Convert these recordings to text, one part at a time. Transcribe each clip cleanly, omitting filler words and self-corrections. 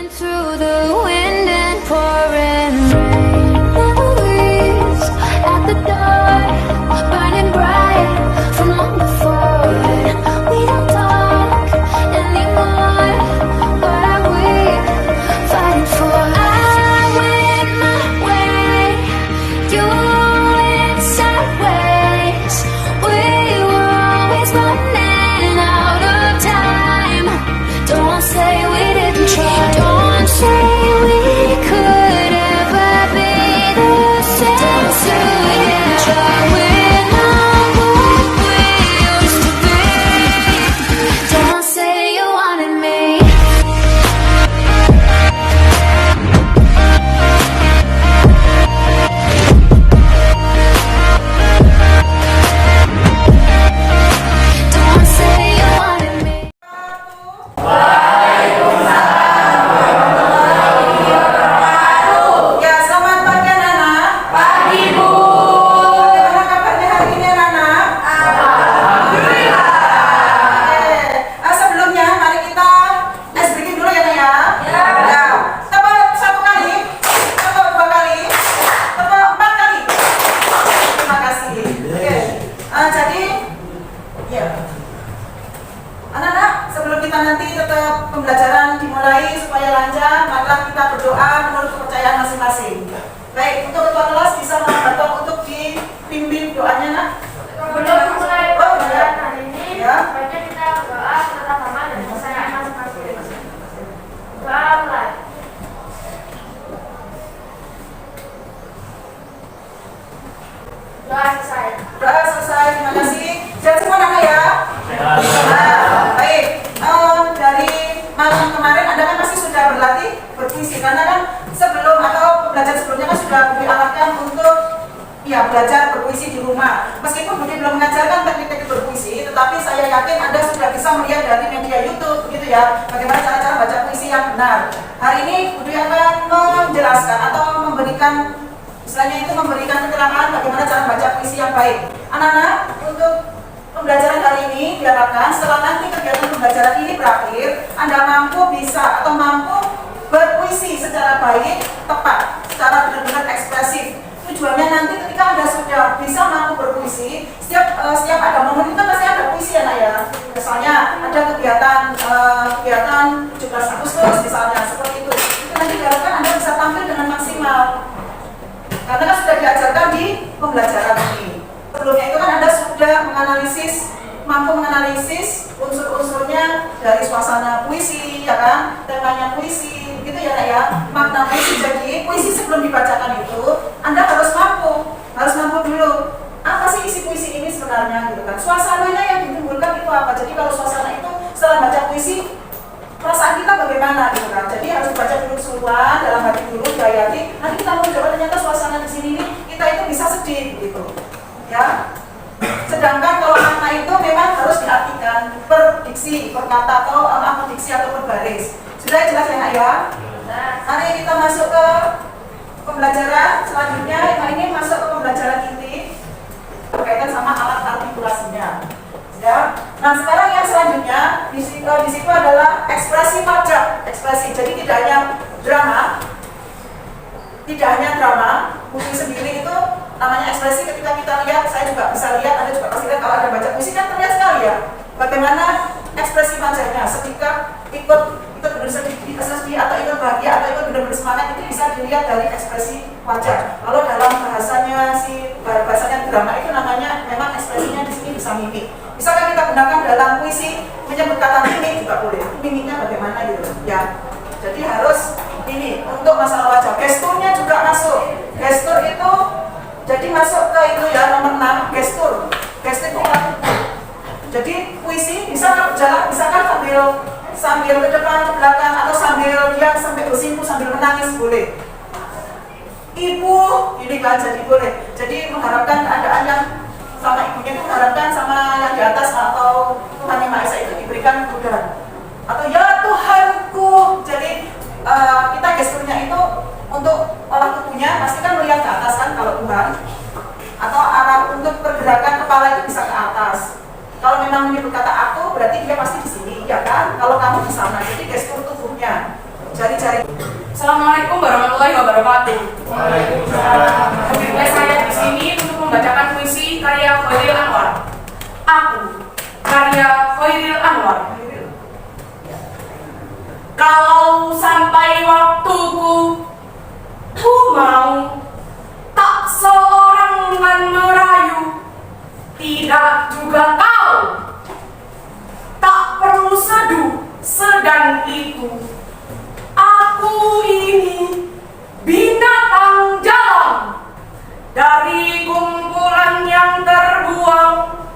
Through the wind and pouring rain, memories at the door, burning bright from long before. We don't talk anymore. What are we fighting for? I went my way, you went sideways. We were always running out of time. Don't say we didn't try. Don't say we could ever be the same together. We're not what we used to be. Don't say you wanted me. Don't say you wanted me. Ya, selamat pagi anak-anak. Pagi, Bu. Bagaimana kabarnya hari ini anak-anak? Alhamdulillah. Oke. Sebelumnya mari kita breaking dulu ya, Nak ya. Ya. Tepuk satu kali, tepuk dua kali, tepuk empat kali. Terima kasih. Oke. Jadi, ya. Anak-anak, sebelum kita nanti tetap pembelajaran dimulai supaya lancar, maka kita berdoa menurut kepercayaan masing-masing. Baik, untuk ketua kelas bisa membantu untuk dibimbing doanya, Nak. Sebelum mulai pembelajaran hari ini, Ya. sebaiknya kita berdoa tentang nama dan kepercayaan masing-masing. Doa mulai. Doa selesai. Doa selesai, terima kasih. Sehat semua anak ya. Nah, baik. Dari malam kemarin Anda kan pasti sudah berlatih berpuisi karena kan sebelum atau pembelajaran sebelumnya kan sudah diarahkan untuk ya belajar berpuisi di rumah. Meskipun Budi belum mengajarkan teknik-teknik berpuisi, tetapi saya yakin Anda sudah bisa melihat dari media YouTube begitu ya, bagaimana cara-cara baca puisi yang benar. Hari ini Budi akan menjelaskan atau memberikan istilahnya itu memberikan keterangan bagaimana cara baca puisi yang baik. Anak-anak, untuk pembelajaran hari ini diharapkan setelah nanti kegiatan pembelajaran ini berakhir, Anda mampu bisa atau mampu berpuisi secara baik, tepat, secara benar-benar ekspresif. Tujuannya nanti ketika Anda sudah bisa mampu berpuisi, setiap ada momen itu kan pasti ada puisi ya, Nak ya. Misalnya ada kegiatan 17 Agustus misalnya seperti itu. Itu nanti diharapkan Anda bisa tampil dengan maksimal. Karena kan sudah diajarkan di pembelajaran ini. Sebelumnya itu kan Anda sudah mampu menganalisis unsur-unsurnya dari suasana puisi, ya kan, temanya puisi, gitu ya, Nak ya, makna puisi. Jadi puisi sebelum dibacakan itu Anda harus mampu dulu. Apa sih isi puisi ini sebenarnya, gitu kan? Suasananya yang ditimbulkan itu apa? Jadi kalau suasana itu setelah baca puisi, perasaan kita bagaimana, gitu kan? Jadi harus dibaca dulu keseluruhan, dalam hati dulu, dihayati. Nanti kita mau coba ternyata suasana di sini nih, kita itu bisa sedih, gitu, ya. Sedangkan kalau makna itu memang harus diartikan per diksi, per kata atau per diksi atau per baris. Sudah jelas ya, Nak ya? Mari kita masuk ke pembelajaran selanjutnya. Yang ini masuk ke pembelajaran inti berkaitan sama alat artikulasinya. Ya. Nah, sekarang yang selanjutnya di situ adalah ekspresi wajah, ekspresi. Jadi tidak hanya drama, puisi sendiri itu namanya ekspresi. Ketika kita lihat, saya juga bisa lihat, Anda juga pasti lihat kalau ada baca puisi kan terlihat sekali ya bagaimana ekspresi wajahnya. Seketika ikut bersedih atau ikut bahagia atau ikut benar-benar semangat, itu bisa dilihat dari ekspresi wajah. Kalau dalam bahasanya drama itu namanya memang ekspresinya di sini bisa mimik. Bisakah kita gunakan dalam puisi menyebut kata mimik juga boleh. Mimiknya bagaimana gitu ya. Jadi harus ini untuk masalah wajah. Gesturnya juga masuk. Gestur itu jadi masuk ke itu ya, nomor 6, gestur. Gestur itu jadi puisi bisa jalan, misalkan sambil ke depan ke belakang atau sambil dia sampai bersimpu sambil menangis boleh. Ibu ini kan jadi boleh. Jadi mengharapkan keadaan yang sama ibunya itu mengharapkan sama yang di atas atau Tuhan Yang Maha Esa itu diberikan kemudahan. Atau ya Tuhanku. Jadi kita gesturnya itu untuk olah tubuhnya pastikan melihat ke atas kan kalau Tuhan. Atau arah untuk pergerakan kepala itu bisa ke atas. Kalau memang menyebut kata aku berarti dia pasti di sini, ya kan? Kalau kamu di sana. Jadi gestur tubuhnya. Cari-cari. Assalamualaikum warahmatullahi wabarakatuh. Hadirnya saya di sini untuk membacakan puisi karya Khairil Anwar. Aku, karya Khairil Anwar. Kalau sampai waktuku, ku mau tak seorang kan merayu, tidak juga kau. Tak perlu seduh sedan itu. Aku ini binatang jalan dari kumpulan yang terbuang,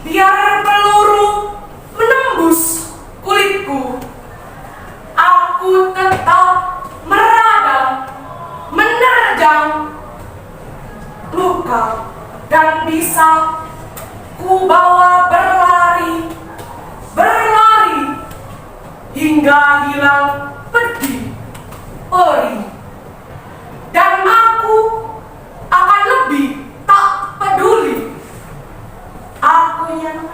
biar peluru menembus kulitku. Aku tetap meradang, menerjang luka, dan bisa ku bawa berlari, berlari hingga hilang pedih, perih. Dan aku akan lebih tak peduli. Aku yang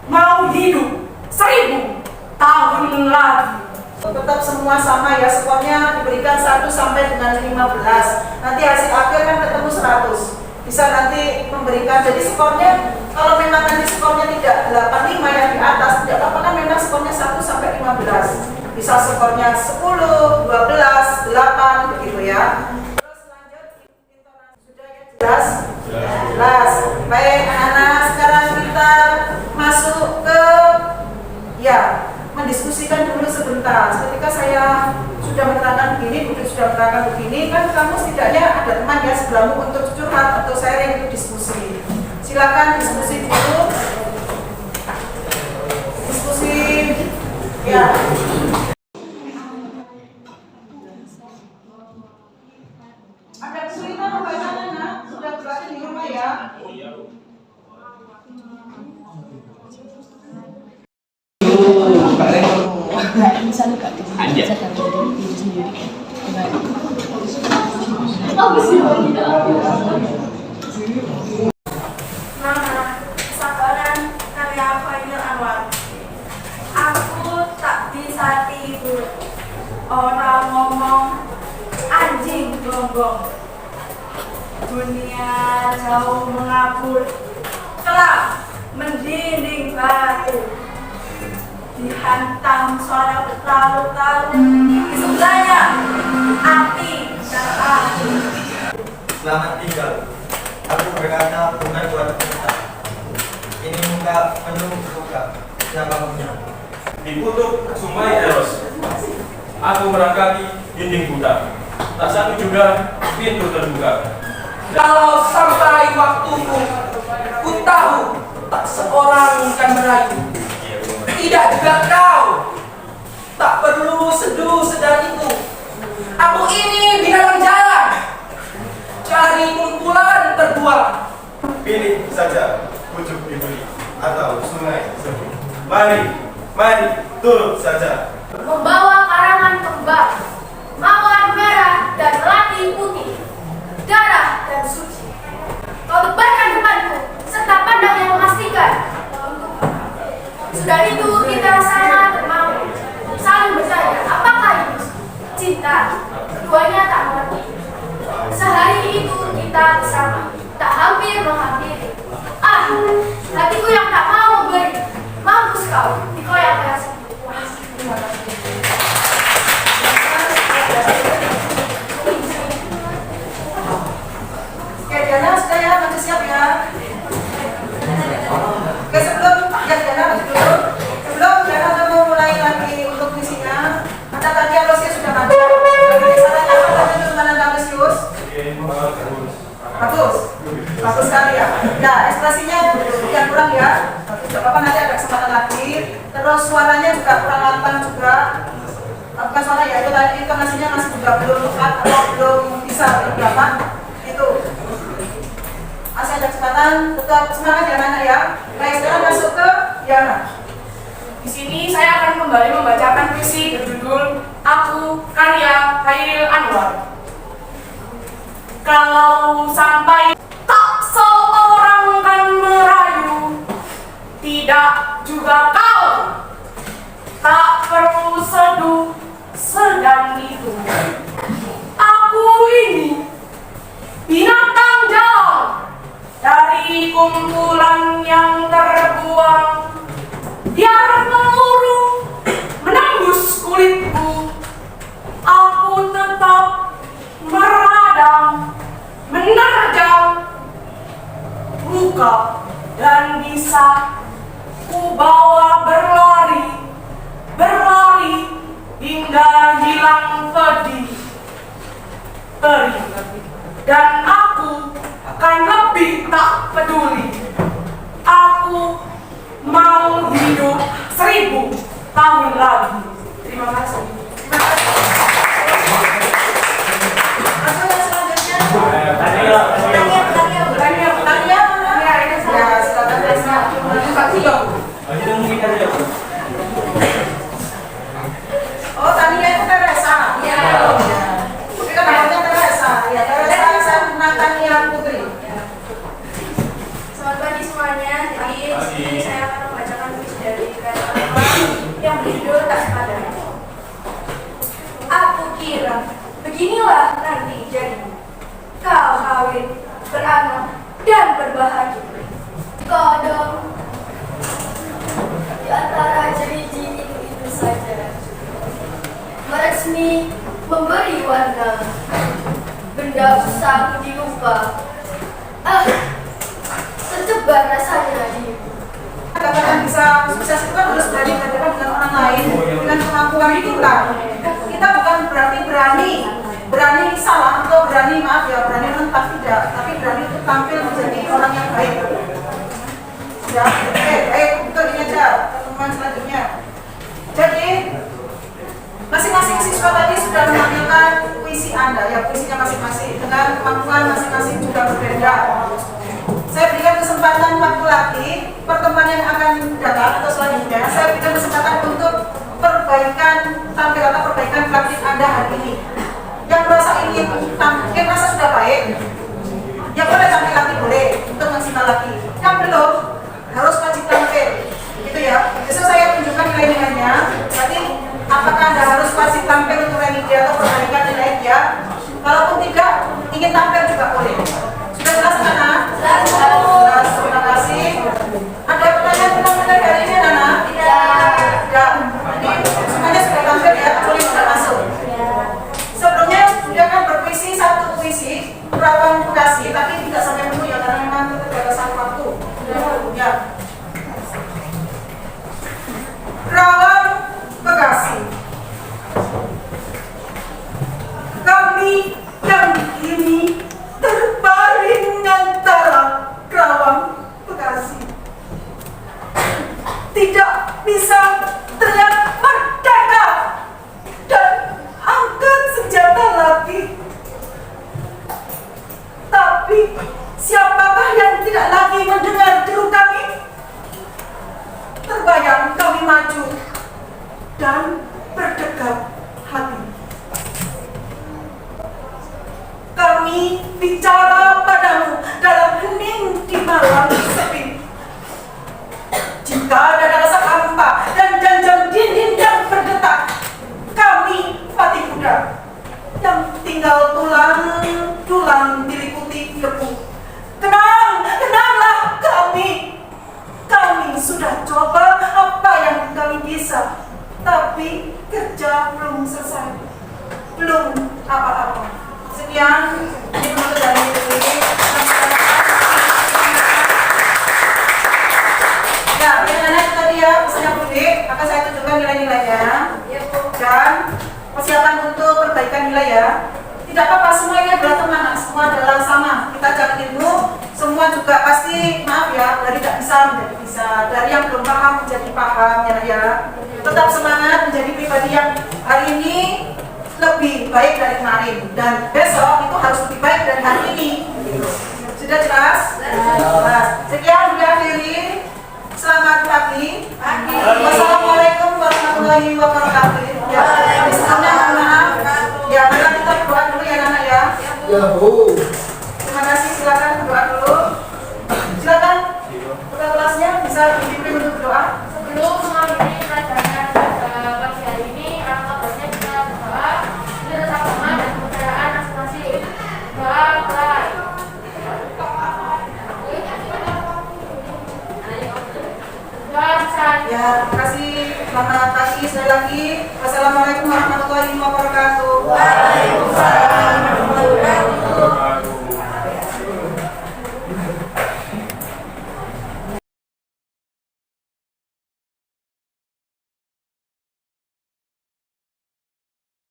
mau hidup 1000 tahun lagi. Tetap semua sama ya, skornya diberikan 1 sampai dengan 15. Nanti hasil akhir kan ketemu 100. Bisa nanti memberikan, jadi skornya kalau memang nanti skornya tidak 85 yang di atas, tidak apa-apa kan, memang skornya 1 sampai 15. Bisa skornya 10, 12, 8 begitu ya. Terus lanjut intonasi, sudah ya, jelas? Jelas. Baik anak-anak, sekarang kita masuk ke mendiskusikan dulu sebentar. Ketika saya sudah menerangkan begini, Budi sudah menerangkan begini, kan kamu setidaknya ada teman ya sebelahmu untuk curhat atau sharing, untuk diskusi. Silakan diskusi dulu. Diskusi ya. Ada kesulitan membacanya, nak? Sudah berlatih di rumah ya? Misalnya Kak, bisa taruh di diri sendiri. Nama kesabaran karya Khairil Anwar. Aku tak bisa tidur. Orang ngomong anjing gonggong. Dunia jauh mengabur, kelap mendinding batu. Dihantam suara bertalu-talu, di sebelahnya api dan api. Selamat tinggal. Aku berkata bukan buat kita. Ini muka penuh luka. Siapa punya? Dikutuk sungai Eros. Aku merangkaki dinding buta. Tak satu juga pintu terbuka. Kalau sampai waktuku, ku tahu tak seorang kan merayu, tidak juga kau. Tak perlu seduh sedan itu. Aku ini binatang jalan dari kumpulan terbuang. Pilih saja pucuk dibeli atau sungai sepi. Mari turut saja. Membawa karangan kembar, mawar merah dan melati putih, darah dan suci. Kau tebarkan depanku serta pandang yang memastikan. Sudah itu kita sangat mau saling bertanya, apakah itu cinta? Keduanya tak mengerti. Sehari itu kita bersama, tak hampir menghampiri. Hatiku yang tak mau beri, mampus kau dikoyak-koyak sendiri. Terima kasih. Oke, Diana sudah ya, masih siap ya? Oke, sebelum Diana mau mulai lagi untuk misinya, ada tadi Aloysius sudah baca. Sarannya apa tadi teman Aloysius? Bagus sekali ya. Ya, ekspresinya yang kurang ya. Tidak apa-apa, nanti ada kesempatan lagi. Terus suaranya juga kurang lantang juga. Bukan suara ya, itu tadi intonasinya masih juga belum tepat atau belum bisa berapa itu. Masih ada kesempatan, tetap semangat ya anak ya. Baik, sekarang masuk ke Diana. Di sini saya akan kembali membacakan puisi berjudul Aku, karya Khairil Anwar. Kalau sampai tak seorang kan merayu, tidak juga kau. Tak perlu seduh sedan kawin lagi. Terima kasih. Terima kasih. Langsung yang selanjutnya. Tania. Tania mana? Ya, silakan Resa. Oh, Tania itu Teresa. Iya. Oke, kan namanya Teresa. Ya, Teresa Natania Putri. Selamat pagi semuanya. Jadi di sini saya akan membacakan puisi dari karya yang berjudul Tak Sepadan. Aku kira beginilah nanti jadi kau kawin, beranak dan berbahagia. Kadang di antara janji itu saja meresmi memberi warna benda usang dilupa. Tercebar rasanya di Katakan bisa sukses itu kan harus berani berhadapan dengan orang lain dengan kemampuan kita. Kita bukan berarti berani salah atau berani maaf ya berani mentak tidak, tapi berani untuk tampil menjadi orang yang baik. Ya, oke, baik, itu ini aja pertemuan selanjutnya. Jadi masing-masing siswa tadi sudah menampilkan puisi Anda, ya puisinya masing-masing dengan kemampuan masing-masing juga berbeda. Saya berikan kesempatan waktu lagi pertemuan yang akan datang atau selanjutnya. Saya berikan kesempatan untuk perbaikan tampilan atau perbaikan praktik Anda hari ini. Yang merasa ingin tampil, merasa sudah baik, yang boleh tampil lagi boleh untuk maksimal lagi. Yang belum harus wajib tampil, gitu ya. Besok saya tunjukkan nilai-nilainya. Jadi apakah Anda harus wajib tampil untuk remedi atau perbaikan nilai dia? Kalaupun tidak, ingin tampil juga boleh. Sudah jelas Nana? Jelas, terima kasih. Ada pertanyaan hari ini Nana? Tidak. Jadi semuanya sudah tampil ya, boleh sudah masuk. Sebelumnya sudah kan berpuisi satu puisi Perawan Bekasi, tapi tidak sampai penuh ya karena memang keterbatasan waktu. Ya. Perawan Bekasi. Kami yang ini terbaring antara Kerawang Bekasi, tidak bisa teriak merdeka dan angkat senjata lagi. Tapi siapakah yang tidak lagi mendengar deru kami? Terbayang kami maju dan berdekat hati. Kami bicara padamu dalam hening di malam sepi. Jika ada rasa hampa dan janjang dinding yang berdetak, kami mati muda yang tinggal tulang diliputi debu. Kenanglah kami. Kami sudah coba apa yang kami bisa, tapi kerja belum selesai, belum apa-apa. Sekian, ini penutup dari ini. Ya, bagaimana itu tadi ya, pesannya Budi, akan saya tunjukkan nilai-nilainya. Dan persiapan untuk perbaikan nilai ya. Tidak apa-apa, semua ini adalah teman, semua adalah sama. Kita jalan ilmu, semua juga pasti, maaf ya, dari tidak bisa menjadi bisa, dari yang belum paham menjadi paham ya. Tetap semangat menjadi pribadi yang hari ini lebih baik dari kemarin, dan besok itu harus lebih baik dari hari ini. Sudah jelas? Jelas. Sekian diakhiri. Selamat pagi. Wassalamualaikum warahmatullahi wabarakatuh. Ya, sebelumnya mohon maaf. Ya, mari kita berdoa dulu ya Nana ya. Terima kasih. Silakan berdoa dulu. Silakan. Ketua kelasnya bisa dipimpin untuk berdoa. Sebelum mengakhiri pelajaran pagi hari ini, orang tua muridnya bisa berdoa menurut agama dan kepercayaan masing-masing. Doa mulai. Doa bisa. Ya, terima kasih. Selamat pagi sekali lagi. Wassalamualaikum